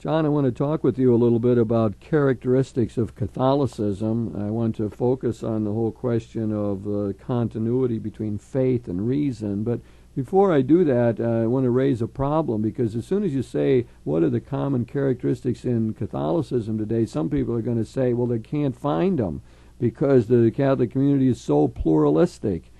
John, I want to talk with you a little bit about characteristics of Catholicism. I want to focus on the whole question of continuity between faith and reason. But before I do that, I want to raise a problem, because as soon as you say, what are the common characteristics in Catholicism today, some people are going to say, well, they can't find them because the Catholic community is so pluralistic.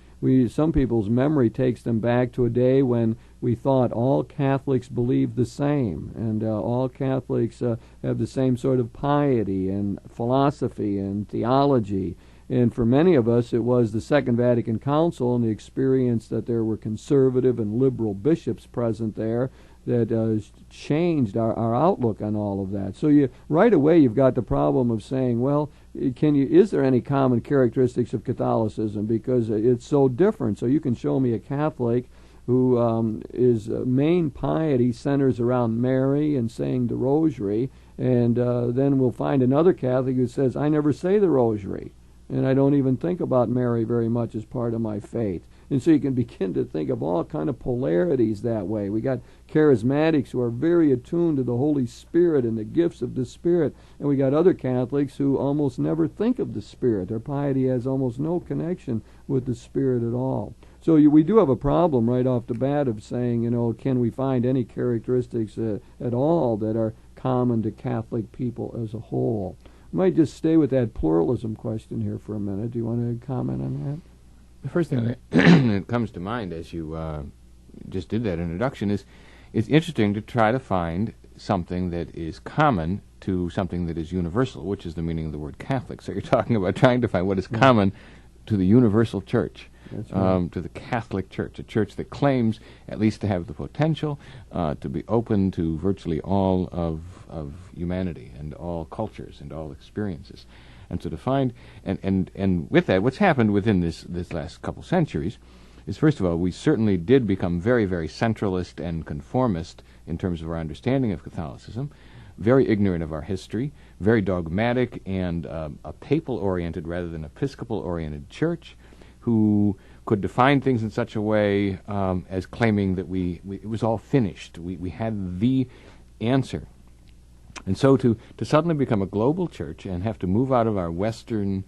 Some people's memory takes them back to a day when we thought all Catholics believed the same, and all Catholics have the same sort of piety and philosophy and theology. And for many of us, it was the Second Vatican Council and the experience that there were conservative and liberal bishops present there that changed our outlook on all of that. So right away you've got the problem of saying, well, is there any common characteristics of Catholicism, because it's so different. So you can show me a Catholic who his main piety centers around Mary and saying the Rosary, and then we'll find another Catholic who says, I never say the Rosary, and I don't even think about Mary very much as part of my faith. And so you can begin to think of all kind of polarities that way. We got charismatics who are very attuned to the Holy Spirit and the gifts of the Spirit, and we got other Catholics who almost never think of the Spirit. Their piety has almost no connection with the Spirit at all. So we do have a problem right off the bat of saying, can we find any characteristics at all that are common to Catholic people as a whole? I might just stay with that pluralism question here for a minute. Do you want to comment on that? The first thing that comes to mind as you just did that introduction is it's interesting to try to find something that is common to something that is universal, which is the meaning of the word Catholic. So you're talking about trying to find what is common to the universal church, to the Catholic Church, a church that claims at least to have the potential to be open to virtually all of humanity and all cultures and all experiences. And so to find, and with that, what's happened within this last couple centuries is, first of all, we certainly did become very, very centralist and conformist in terms of our understanding of Catholicism, very ignorant of our history, very dogmatic and a papal-oriented rather than episcopal-oriented church, who could define things in such a way as claiming that it was all finished. We had the answer. And so to suddenly become a global church and have to move out of our Western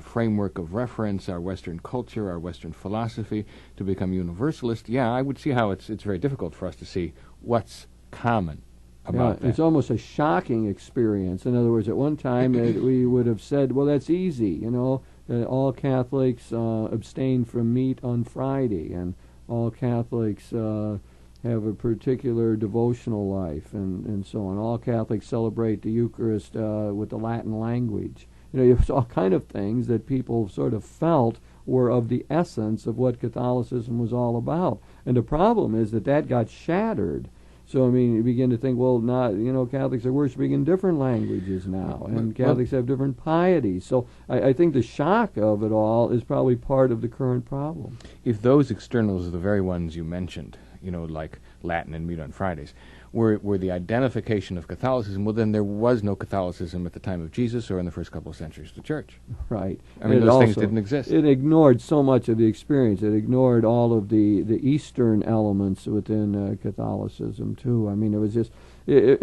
framework of reference, our Western culture, our Western philosophy, to become universalist, I would see how it's very difficult for us to see what's common about that. It's almost a shocking experience. In other words, at one time we would have said, well, that's easy, all Catholics abstain from meat on Friday, and all Catholics have a particular devotional life, and so on. All Catholics celebrate the Eucharist with the Latin language. It's all kind of things that people sort of felt were of the essence of what Catholicism was all about. And the problem is that got shattered. So, you begin to think, well, Catholics are worshiping in different languages now, and Catholics have different pieties. So I think the shock of it all is probably part of the current problem. If those externals are the very ones you mentioned, like Latin and meat on Fridays, were the identification of Catholicism, well, then there was no Catholicism at the time of Jesus or in the first couple of centuries of the Church. Right. Those things didn't exist. It ignored so much of the experience. It ignored all of the Eastern elements within Catholicism, too. It was just,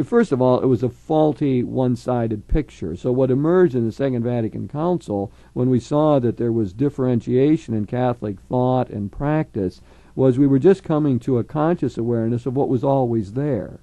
first of all, it was a faulty, one-sided picture. So what emerged in the Second Vatican Council, when we saw that there was differentiation in Catholic thought and practice, was we were just coming to a conscious awareness of what was always there.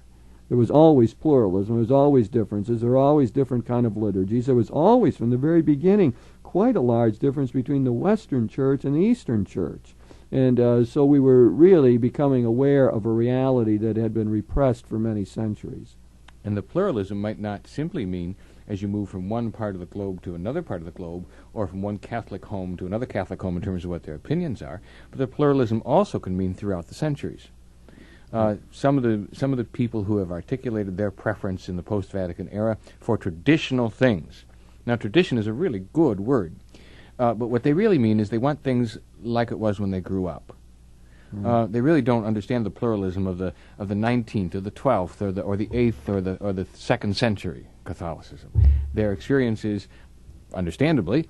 There was always pluralism, there was always differences, there were always different kind of liturgies. There was always, from the very beginning, quite a large difference between the Western Church and the Eastern Church. And so we were really becoming aware of a reality that had been repressed for many centuries. And the pluralism might not simply mean as you move from one part of the globe to another part of the globe, or from one Catholic home to another Catholic home in terms of what their opinions are, but the pluralism also can mean throughout the centuries. Some of the people who have articulated their preference in the post-Vatican era for traditional things. Now, tradition is a really good word, but what they really mean is they want things like it was when they grew up. They really don't understand the pluralism of the 19th or the 12th or the 8th or the 2nd century Catholicism. Their experience is, understandably,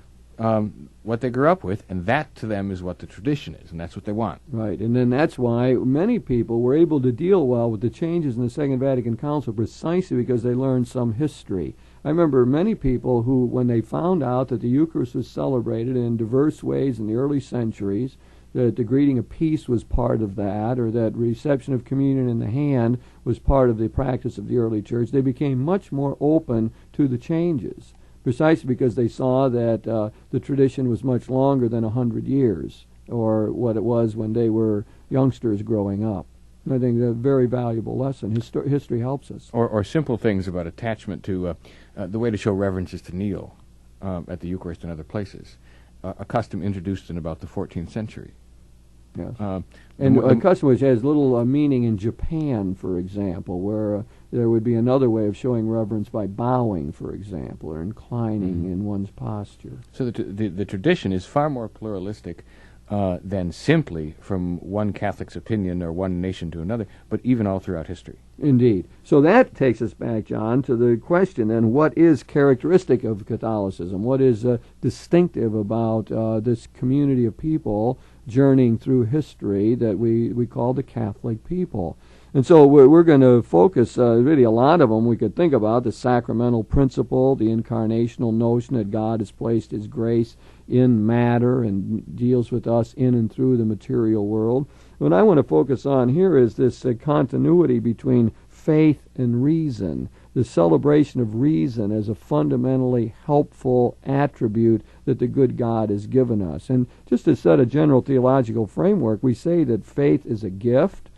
what they grew up with, and that to them is what the tradition is, and that's what they want. Right, and then that's why many people were able to deal well with the changes in the Second Vatican Council precisely because they learned some history. I remember many people who, when they found out that the Eucharist was celebrated in diverse ways in the early centuries, that the greeting of peace was part of that, or that reception of communion in the hand was part of the practice of the early church, they became much more open to the changes, precisely because they saw that the tradition was much longer than 100 years, or what it was when they were youngsters growing up. And I think a very valuable lesson. History helps us. Or simple things about attachment to the way to show reverence is to kneel at the Eucharist and other places. A custom introduced in about the 14th century. Yes. And a custom which has little meaning in Japan, for example, where there would be another way of showing reverence by bowing, for example, or inclining in one's posture. So the tradition is far more pluralistic than simply from one Catholic's opinion or one nation to another, but even all throughout history. Indeed. So that takes us back, John, to the question then, what is characteristic of Catholicism? What is distinctive about this community of people journeying through history that we call the Catholic people? And so we're going to focus, really a lot of them we could think about, the sacramental principle, the incarnational notion that God has placed His grace in matter and deals with us in and through the material world. What I want to focus on here is this continuity between faith and reason, the celebration of reason as a fundamentally helpful attribute that the good God has given us. And just to set a general theological framework, we say that faith is a gift.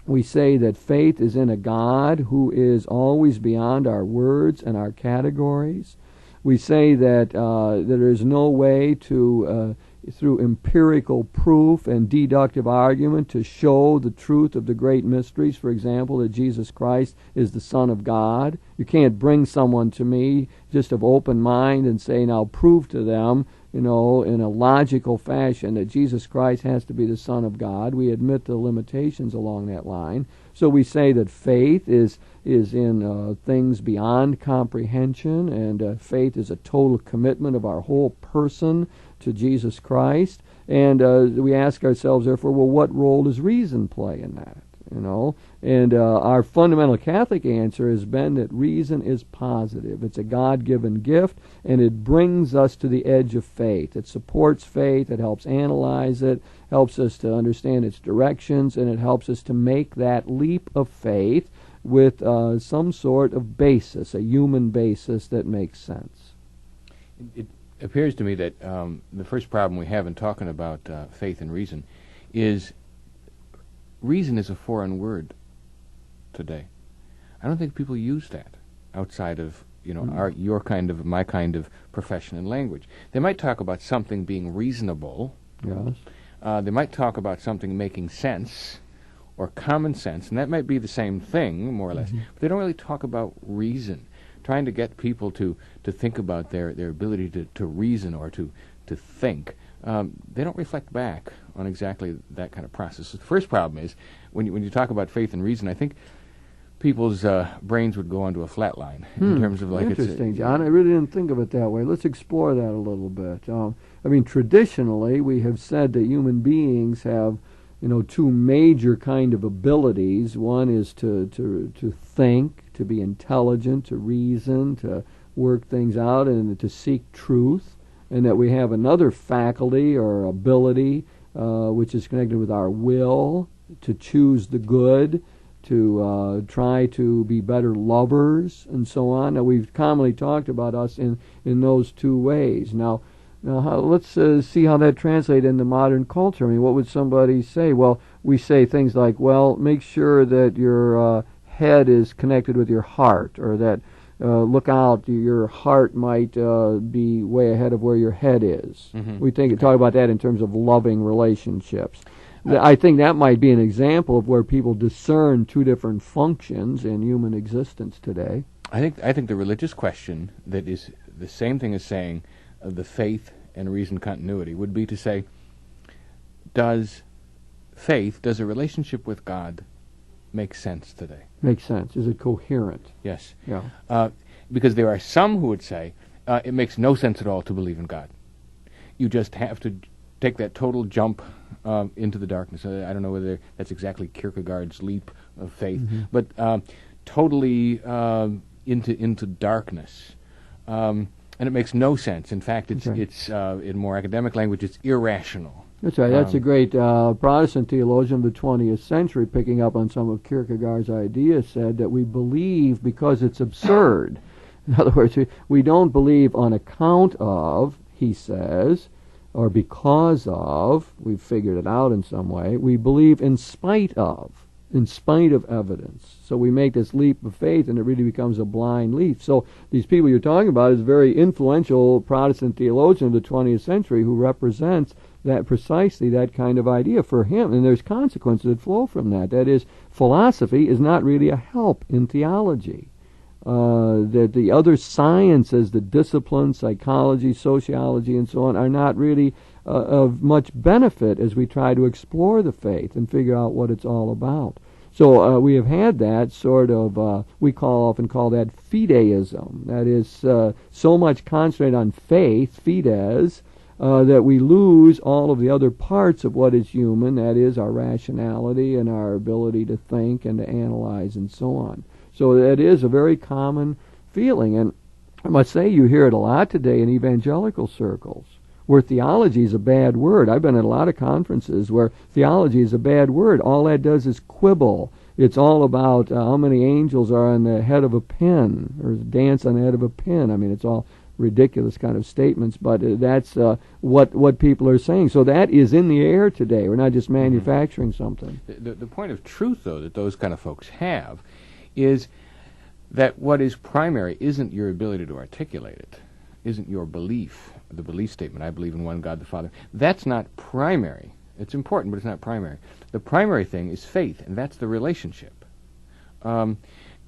We say that faith is in a God who is always beyond our words and our categories. We say that there is no way to, through empirical proof and deductive argument, to show the truth of the great mysteries. For example, that Jesus Christ is the Son of God. You can't bring someone to me just of open mind and say, now prove to them, in a logical fashion that Jesus Christ has to be the Son of God. We admit the limitations along that line. So we say that faith is in things beyond comprehension, and faith is a total commitment of our whole person to Jesus Christ. And we ask ourselves, therefore, well, what role does reason play in that? And our fundamental Catholic answer has been that reason is positive. It's a God-given gift, and it brings us to the edge of faith. It supports faith, it helps analyze it, helps us to understand its directions, and it helps us to make that leap of faith with some sort of basis, a human basis that makes sense. It appears to me that the first problem we have in talking about faith and reason is reason is a foreign word today. I don't think people use that outside of your kind of, my kind of profession and language. They might talk about something being reasonable. Yes. They might talk about something making sense or common sense, and that might be the same thing, more or less. But they don't really talk about reason, trying to get people to think about their ability to reason or to think. They don't reflect back on exactly that kind of process. So the first problem is, when you talk about faith and reason, I think people's brains would go onto a flat line in terms of like... Interesting, John. I really didn't think of it that way. Let's explore that a little bit. Traditionally, we have said that human beings have, two major kind of abilities. One is to think, to be intelligent, to reason, to work things out, and to seek truth. And that we have another faculty or ability which is connected with our will, to choose the good, to try to be better lovers, and so on. Now, we've commonly talked about us in those two ways. Now let's see how that translates into modern culture. What would somebody say? Well, we say things like, well, make sure that your head is connected with your heart, or that look out, your heart might be way ahead of where your head is. We talk about that in terms of loving relationships. I think that might be an example of where people discern two different functions in human existence today. I think the religious question that is the same thing as saying the faith and reason continuity would be to say, does a relationship with God make sense today? Makes sense. Is it coherent? Yes. Yeah. Because there are some who would say it makes no sense at all to believe in God. you just have to take that total jump into the darkness. I don't know whether that's exactly Kierkegaard's leap of faith, but totally into darkness. And it makes no sense. In fact, it's in more academic language, it's irrational. That's right. That's a great Protestant theologian of the 20th century, picking up on some of Kierkegaard's ideas, said that we believe because it's absurd. In other words, we don't believe on account of, he says, or because of, we've figured it out in some way. We believe in spite of evidence. So we make this leap of faith, and it really becomes a blind leap. So these people you're talking about is a very influential Protestant theologian of the 20th century who represents that precisely that kind of idea for him. And there's consequences that flow from that. That is, philosophy is not really a help in theology. That the other sciences, the disciplines, psychology, sociology, and so on, are not really of much benefit as we try to explore the faith and figure out what it's all about. So we have had that sort of, we often call that fideism. That is, so much concentrated on faith, fides, that we lose all of the other parts of what is human, that is our rationality and our ability to think and to analyze and so on. So that is a very common feeling, and I must say you hear it a lot today in evangelical circles, where theology is a bad word. I've been at a lot of conferences where theology is a bad word. All that does is quibble. It's all about how many angels are on the head of a pin, or dance on the head of a pin. I mean, it's all ridiculous kind of statements, but that's what people are saying. So that is in the air today. We're not just manufacturing something. The point of truth, though, that those kind of folks have is that what is primary isn't your ability to articulate it, isn't your belief, the belief statement, I believe in one God the Father. That's not primary. It's important, but it's not primary. The primary thing is faith, and that's the relationship. And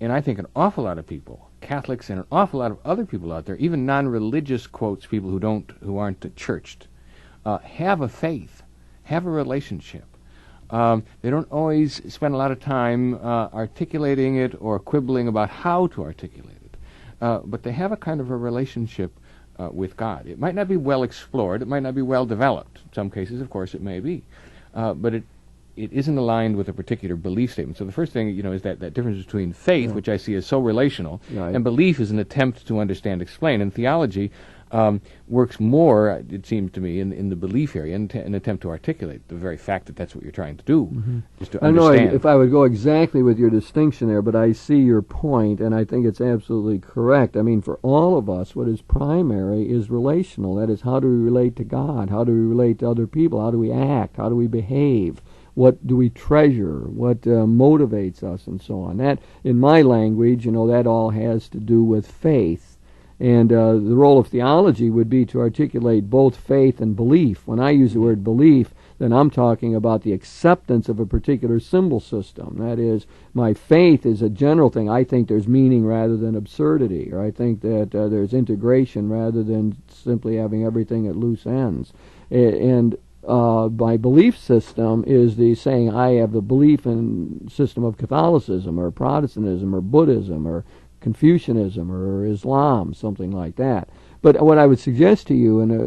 I think an awful lot of people, Catholics and an awful lot of other people out there, even non-religious quotes, people who aren't churched, have a faith, have a relationship. They don't always spend a lot of time articulating it or quibbling about how to articulate it, but they have a kind of a relationship with God. It might not be well explored, it might not be well developed. In some cases, of course, it may be, but it isn't aligned with a particular belief statement. So the first thing, is that difference between faith, which I see as so relational, and belief is an attempt to understand, explain. And theology works more, it seems to me, in the belief area, an attempt to articulate the very fact that that's what you're trying to do, is to understand. I don't know if I would go exactly with your distinction there, but I see your point, and I think it's absolutely correct. I mean, for all of us, what is primary is relational. That is, how do we relate to God? How do we relate to other people? How do we act? How do we behave? What do we treasure? What motivates us, and so on? That, in my language, that all has to do with faith. And the role of theology would be to articulate both faith and belief. When I use the word belief, then I'm talking about the acceptance of a particular symbol system. That is, my faith is a general thing. I think there's meaning rather than absurdity, or I think that there's integration rather than simply having everything at loose ends. And my belief system is the saying, I have the belief in system of Catholicism or Protestantism or Buddhism or Confucianism or Islam, something like that. But what I would suggest to you, and a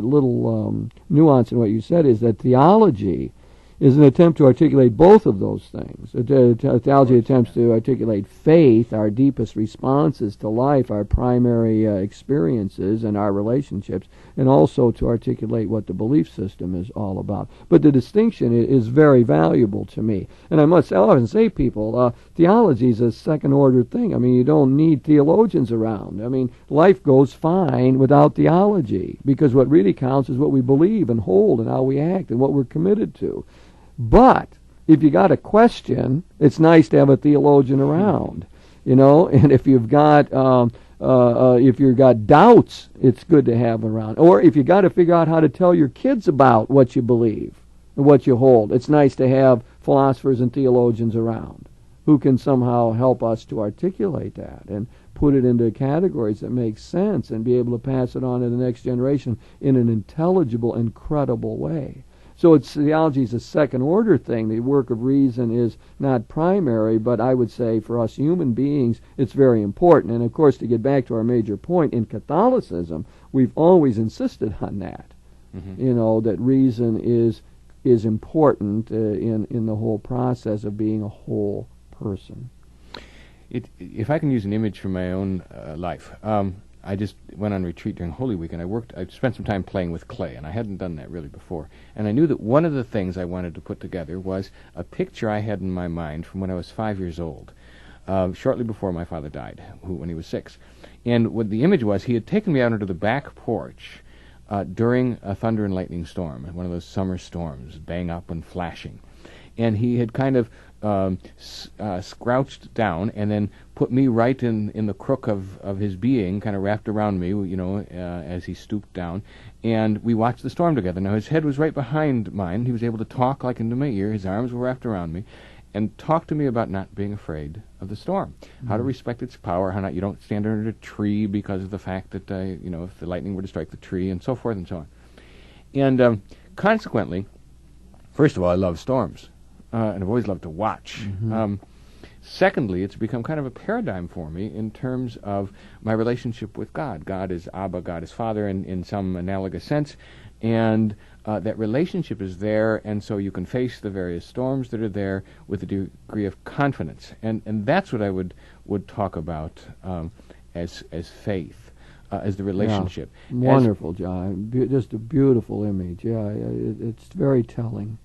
little nuance in what you said, is that theology is an attempt to articulate both of those things. Theology attempts to articulate faith, our deepest responses to life, our primary experiences and our relationships, and also to articulate what the belief system is all about. But the distinction is very valuable to me. And I'll often say people, theology is a second-order thing. I mean, you don't need theologians around. I mean, life goes fine without theology, because what really counts is what we believe and hold and how we act and what we're committed to. But if you got a question, it's nice to have a theologian around, And if you've got doubts, it's good to have around. Or if you got to figure out how to tell your kids about what you believe and what you hold, it's nice to have philosophers and theologians around who can somehow help us to articulate that and put it into categories that make sense and be able to pass it on to the next generation in an intelligible and credible way. So theology is a second-order thing. The work of reason is not primary, but I would say for us human beings, it's very important. And, of course, to get back to our major point, in Catholicism, we've always insisted on that. That reason is important in the whole process of being a whole person. If I can use an image from my own life, I just went on retreat during Holy Week, and I spent some time playing with clay, and I hadn't done that really before. And I knew that one of the things I wanted to put together was a picture I had in my mind from when I was 5 years old, shortly before my father died, when he was 6. And what the image was, he had taken me out into the back porch during a thunder and lightning storm, one of those summer storms, bang up and flashing. And he had kind of scrouched down and then put me right in the crook of his being, kind of wrapped around me, as he stooped down. And we watched the storm together. Now, his head was right behind mine. He was able to talk like into my ear. His arms were wrapped around me and talk to me about not being afraid of the storm, how to respect its power, how you don't stand under a tree because of the fact that, if the lightning were to strike the tree, and so forth and so on. And consequently, first of all, I love storms. And I've always loved to watch. Secondly, it's become kind of a paradigm for me in terms of my relationship with God. God is Abba, God is Father in some analogous sense, and that relationship is there, and so you can face the various storms that are there with a degree of confidence. And that's what I would talk about as faith, as the relationship. Yeah. Wonderful, John. Just a beautiful image. Yeah, it's very telling.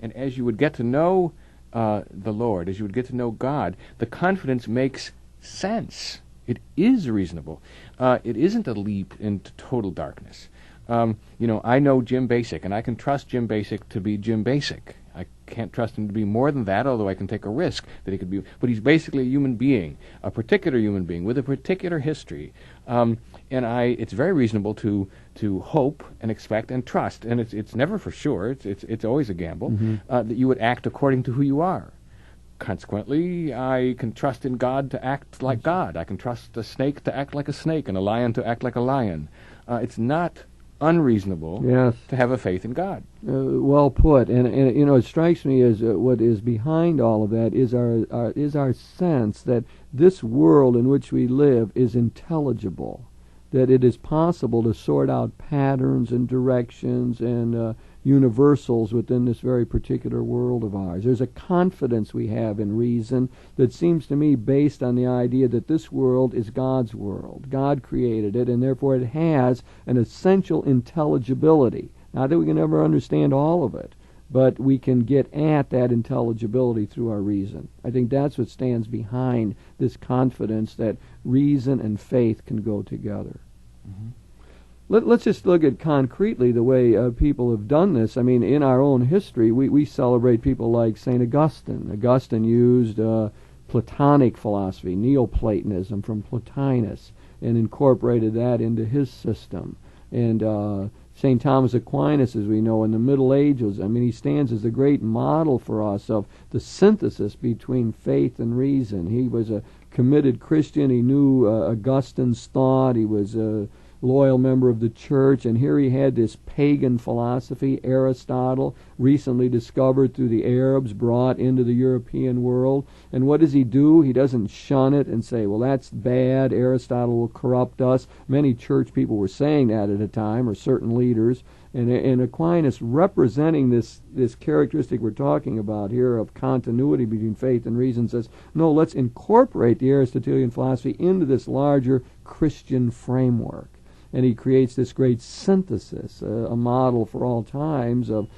And as you would get to know the Lord, as you would get to know God, the confidence makes sense. It is reasonable. It isn't a leap into total darkness. I know Jim Bacik, and I can trust Jim Bacik to be Jim Bacik. I can't trust him to be more than that, although I can take a risk that he could be. But he's basically a human being, a particular human being with a particular history. And it's very reasonable to hope and expect and trust, and it's never for sure. It's always a gamble that you would act according to who you are. Consequently, I can trust in God to act like God. I can trust a snake to act like a snake, and a lion to act like a lion. It's not unreasonable to have a faith in God. Well put, and it strikes me as what is behind all of that is our sense that this world in which we live is intelligible, that it is possible to sort out patterns and directions and universals within this very particular world of ours. There's a confidence we have in reason that seems to me based on the idea that this world is God's world. God created it, and therefore it has an essential intelligibility. Not that we can ever understand all of it, but we can get at that intelligibility through our reason. I think that's what stands behind this confidence that reason and faith can go together. Let's just look at concretely the way people have done this. I mean, in our own history, we celebrate people like St. Augustine. Augustine used Platonic philosophy, Neoplatonism from Plotinus, and incorporated that into his system. And St. Thomas Aquinas, as we know, in the Middle Ages, I mean, he stands as a great model for us of the synthesis between faith and reason. He was a committed Christian. He knew Augustine's thought. He was a loyal member of the church, and here he had this pagan philosophy, Aristotle, recently discovered through the Arabs, brought into the European world. And what does he do? He doesn't shun it and say, well, that's bad, Aristotle will corrupt us. Many church people were saying that at a time, or certain leaders. And Aquinas, representing this characteristic we're talking about here of continuity between faith and reason, says, no, let's incorporate the Aristotelian philosophy into this larger Christian framework. And he creates this great synthesis, a model for all times of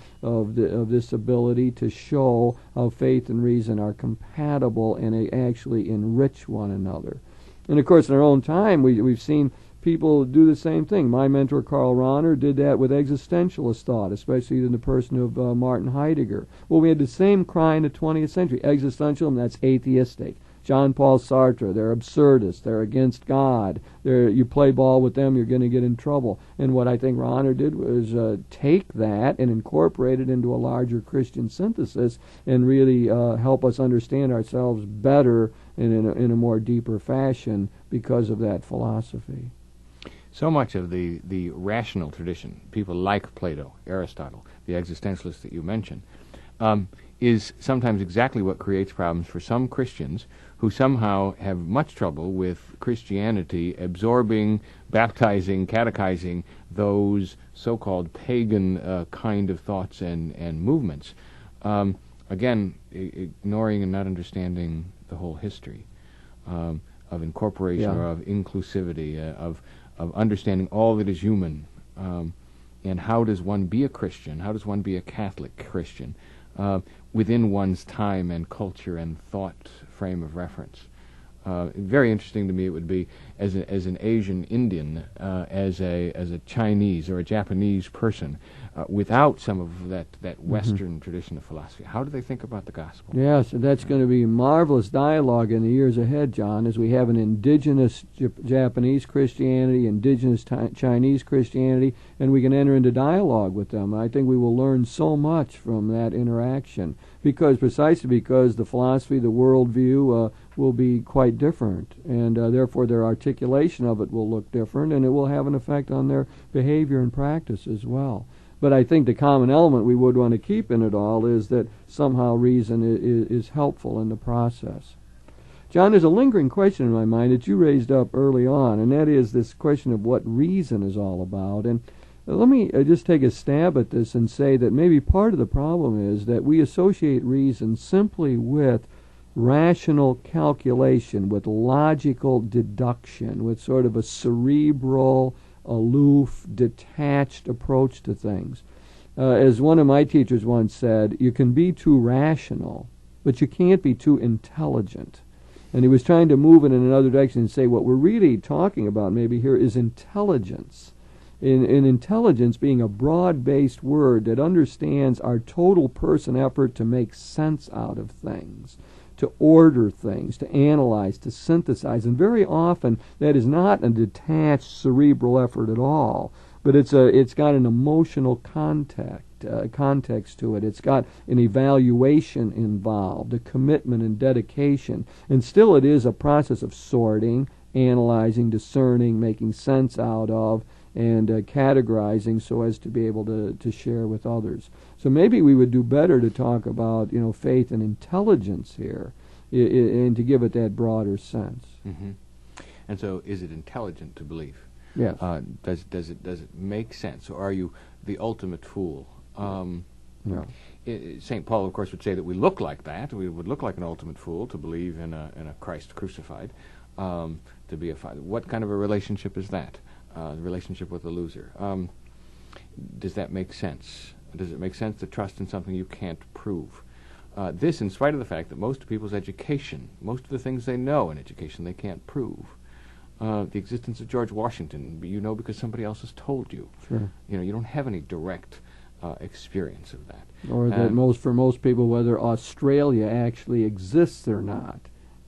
this ability to show how faith and reason are compatible and they actually enrich one another. And of course, in our own time, we've seen people do the same thing. My mentor, Karl Rahner, did that with existentialist thought, especially in the person of Martin Heidegger. Well, we had the same cry in the 20th century. Existentialism, that's atheistic. Jean-Paul Sartre, they're absurdists, they're against God. You play ball with them, you're going to get in trouble. And what I think Rahner did was take that and incorporate it into a larger Christian synthesis and really help us understand ourselves better and in a more deeper fashion because of that philosophy. So much of the rational tradition, people like Plato, Aristotle, the existentialists that you mentioned, is sometimes exactly what creates problems for some Christians who somehow have much trouble with Christianity absorbing, baptizing, catechizing those so-called pagan kind of thoughts and movements. Again, ignoring and not understanding the whole history of incorporation or of inclusivity, of understanding all that is human. And how does one be a Christian? How does one be a Catholic Christian within one's time and culture and thought frame of reference? Very interesting to me it would be as an Asian Indian, as a Chinese or a Japanese person, without some of that Western tradition of philosophy. How do they think about the gospel? Yes, and that's going to be marvelous dialogue in the years ahead, John, as we have an indigenous Japanese Christianity, indigenous Chinese Christianity, and we can enter into dialogue with them. I think we will learn so much from that interaction, precisely because the philosophy, the worldview will be quite different, and therefore their articulation of it will look different, and it will have an effect on their behavior and practice as well. But I think the common element we would want to keep in it all is that somehow reason is helpful in the process. John, there's a lingering question in my mind that you raised up early on, and that is this question of what reason is all about. And let me just take a stab at this and say that maybe part of the problem is that we associate reason simply with rational calculation, with logical deduction, with sort of a cerebral, aloof, detached approach to things. As one of my teachers once said, you can be too rational, but you can't be too intelligent. And he was trying to move it in another direction and say what we're really talking about maybe here is intelligence. In intelligence being a broad-based word that understands our total person effort to make sense out of things, to order things, to analyze, to synthesize. And very often that is not a detached cerebral effort at all, but it's got an emotional context to it. It's got an evaluation involved, a commitment and dedication. And still it is a process of sorting, analyzing, discerning, making sense out of, and categorizing so as to be able to share with others. So maybe we would do better to talk about faith and intelligence here, and to give it that broader sense. Mm-hmm. And so, is it intelligent to believe? Yes. Does it make sense, or are you the ultimate fool? No. St. Paul, of course, would say that we look like that. We would look like an ultimate fool to believe in a Christ crucified, to be a father. What kind of a relationship is that? The relationship with the loser. Does that make sense? Does it make sense to trust in something you can't prove? This, in spite of the fact that most people's education, most of the things they know in education, they can't prove. The existence of George Washington, you know because somebody else has told you. Sure. You don't have any direct experience of that. Or that for most people, whether Australia actually exists or not,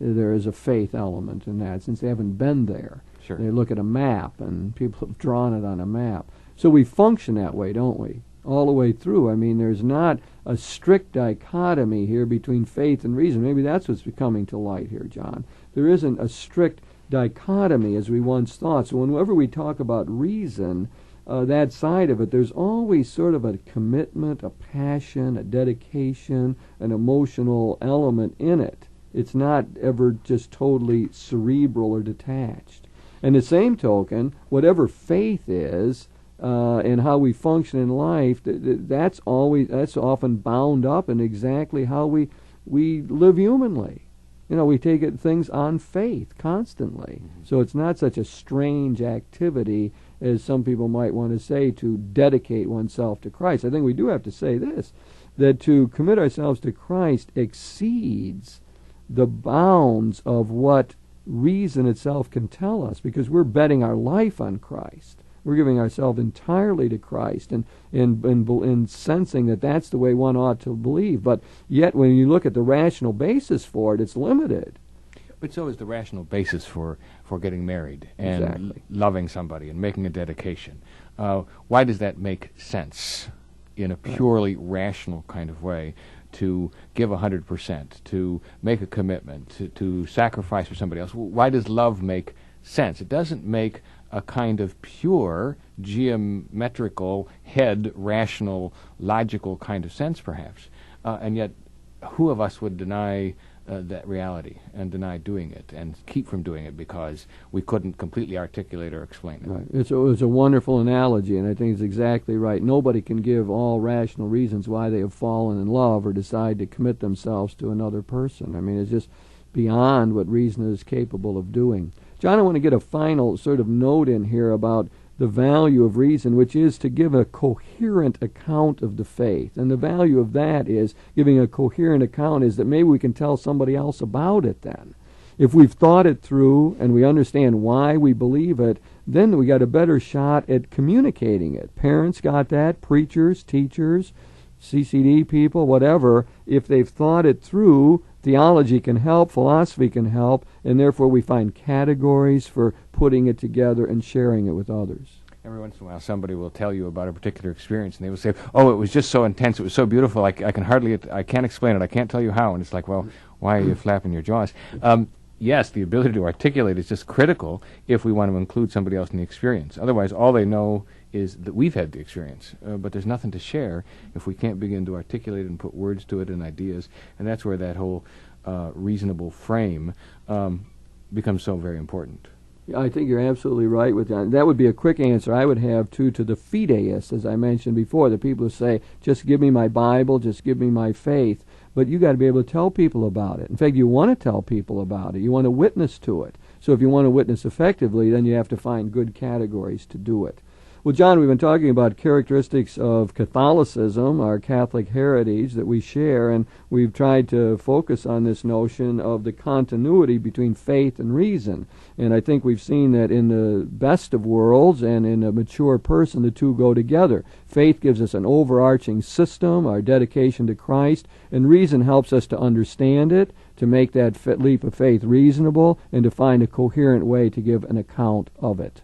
there is a faith element in that, since they haven't been there. Sure. They look at a map, and people have drawn it on a map. So we function that way, don't we? All the way through. I mean, there's not a strict dichotomy here between faith and reason. Maybe that's what's coming to light here, John. There isn't a strict dichotomy as we once thought. So whenever we talk about reason, that side of it, there's always sort of a commitment, a passion, a dedication, an emotional element in it. It's not ever just totally cerebral or detached. And the same token, whatever faith is, and how we function in life, that's often bound up in exactly how we live humanly. We take things on faith constantly. Mm-hmm. So it's not such a strange activity as some people might want to say to dedicate oneself to Christ. I think we do have to say this, that to commit ourselves to Christ exceeds the bounds of what reason itself can tell us, because we're betting our life on Christ. We're giving ourselves entirely to Christ and sensing that that's the way one ought to believe. But yet when you look at the rational basis for it, it's limited. But so is the rational basis for getting married and exactly. Loving somebody and making a dedication. Why does that make sense in a purely rational kind of way? To give 100%, to make a commitment, to sacrifice for somebody else. Why does love make sense? It doesn't make a kind of pure, geometrical, head, rational, logical kind of sense, perhaps. And yet, who of us would deny that reality and deny doing it and keep from doing it because we couldn't completely articulate or explain it. Right. It's a wonderful analogy, and I think it's exactly right. Nobody can give all rational reasons why they have fallen in love or decide to commit themselves to another person. I mean, it's just beyond what reason is capable of doing. John, I want to get a final sort of note in here about the value of reason, which is to give a coherent account of the faith. And the value of that is, giving a coherent account is that maybe we can tell somebody else about it then. If we've thought it through and we understand why we believe it, then we got a better shot at communicating it. Parents got that, preachers, teachers, CCD people, whatever. If they've thought it through, theology can help, philosophy can help, and therefore we find categories for putting it together and sharing it with others. Every once in a while somebody will tell you about a particular experience and they will say, oh, it was just so intense, it was so beautiful, I can't explain it, I can't tell you how. And it's like, well, why are you flapping your jaws? Yes, the ability to articulate is just critical if we want to include somebody else in the experience. Otherwise, all they know is that we've had the experience, but there's nothing to share if we can't begin to articulate and put words to it and ideas. And that's where that whole reasonable frame becomes so very important. I think you're absolutely right with that. That would be a quick answer I would have, too, to the fideists, as I mentioned before, the people who say, just give me my Bible, just give me my faith. But you got to be able to tell people about it. In fact, you want to tell people about it. You want to witness to it. So if you want to witness effectively, then you have to find good categories to do it. Well, John, we've been talking about characteristics of Catholicism, our Catholic heritage that we share, and we've tried to focus on this notion of the continuity between faith and reason. And I think we've seen that in the best of worlds and in a mature person, the two go together. Faith gives us an overarching system, our dedication to Christ, and reason helps us to understand it, to make that leap of faith reasonable, and to find a coherent way to give an account of it.